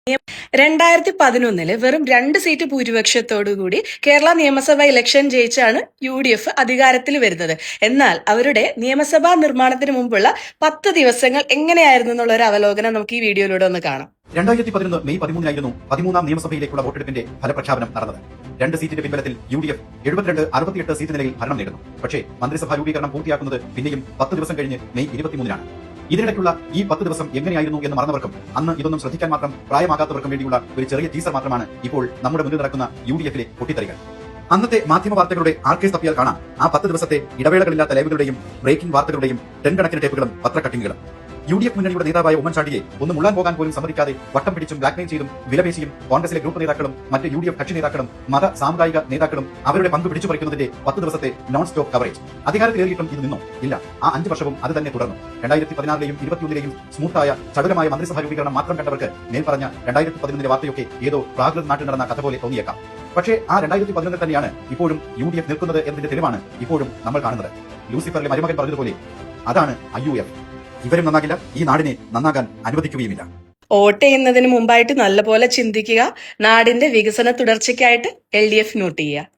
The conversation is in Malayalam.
2011 വെറും 2 സീറ്റ് ഭൂരിപക്ഷത്തോടുകൂടി കേരള നിയമസഭ ഇലക്ഷൻ ജയിച്ചാണ് UDF അധികാരത്തിൽ വരുന്നത്. എന്നാൽ അവരുടെ നിയമസഭാ നിർമ്മാണത്തിന് മുമ്പുള്ള 10 ദിവസങ്ങൾ എങ്ങനെയായിരുന്നു എന്നുള്ള ഒരു അവലോകനം നമുക്ക് ഈ വീഡിയോയിലൂടെ ഒന്ന് കാണാം. 2011 മെയ് 13 13-ാം നിയമസഭയിലേക്കുള്ള വോട്ടെടുപ്പിന്റെ ഫലപ്രഖ്യാപനം നടന്നത്. 2 സീറ്റിന്റെ പിൻബലത്തിൽ UDF 72-68 സീറ്റ് നിലയിൽ ഭരണം നേടുന്നു. പക്ഷേ മന്ത്രിസഭാ രൂപീകരണം പൂർത്തിയാക്കുന്നത് പിന്നെയും 10 ദിവസം കഴിഞ്ഞ് മെയ് 23-നാണ്. ഇതിനിടയ്ക്കുള്ള ഈ 10 ദിവസം എങ്ങനെയായിരുന്നു എന്ന് മറന്നവർക്കും അന്ന് ഇതൊന്നും ശ്രദ്ധിക്കാൻ മാത്രം പ്രായമാകാത്തവർക്കും വേണ്ടിയുള്ള ഒരു ചെറിയ ടീസർ മാത്രമാണ് ഇപ്പോൾ നമ്മുടെ മുന്നിൽ നടക്കുന്ന UDF-ലെ പൊട്ടിത്തെറികൾ. അന്നത്തെ മാധ്യമ വാർത്തകളുടെ ആർക്കേസ് തപ്പിയാൽ കാണാം ആ 10 ദിവസത്തെ ഇടവേളകളില്ലാത്ത ലൈവുകളുടെയും ബ്രേക്കിംഗ് വാർത്തകളുടെയും ടെൻകണക്കിന് ടേപ്പുകളും പത്രക്കട്ടിങ്ങുകളും. UDF മുന്നണിയുടെ നേതാവായ ഉമ്മൻചാണ്ടിയെ ഒന്ന് മുള്ളാൻ പോകാൻ പോലും സമ്മതിക്കാതെ വട്ടം പിടിച്ചും ബ്ലാക്ക്മെയിൽ ചെയ്തും വിലപേശിയും കോൺഗ്രസിലെ ഗ്രൂപ്പ് നേതാക്കളും മറ്റ് UDF കക്ഷി നേതാക്കളും മത സാമുദായിക നേതാക്കളും അവരുടെ പങ്ക് പിടിച്ചു പറിക്കുന്നതിന്റെ 10 ദിവസത്തെ നോൺ സ്റ്റോപ്പ് കവറേജ്. അധികാരത്തിലേറിയിട്ടും ഇത് നിന്നോ? ഇല്ല. ആ 5 വർഷവും അത് തന്നെ തുടർന്നു. 2016-ലെയും 21-ലെയും സ്മൂത്തായ ചടുലമായ മന്ത്രിസഭാ രൂപീകരണം മാത്രം കണ്ടവർക്ക് മേൽപ്പറഞ്ഞ 2011-ലെ വാർത്തയൊക്കെ ഏതോ പ്രാകൃത നാട്ടിൽ നടന്ന കഥ പോലെ തോന്നിയേക്കാം. പക്ഷേ ആ 2011 തന്നെയാണ് ഇപ്പോഴും UDF നിൽക്കുന്നത് എന്നതിന്റെ തെളിവാണ് ഇപ്പോഴും നമ്മൾ കാണുന്നത്. ലൂസിഫറിലെ മരുമകൻ പറഞ്ഞതുപോലെ അതാണ് IUF. ഇവരും നന്നാകില്ല, ഈ നാടിനെ നന്നാകാൻ അനുവദിക്കുകയുമില്ല. വോട്ട് ചെയ്യുന്നതിന് മുമ്പായിട്ട് നല്ലപോലെ ചിന്തിക്കുക. നാടിന്റെ വികസന തുടർച്ചയ്ക്കായിട്ട് LDF നോട്ട് ചെയ്യുക.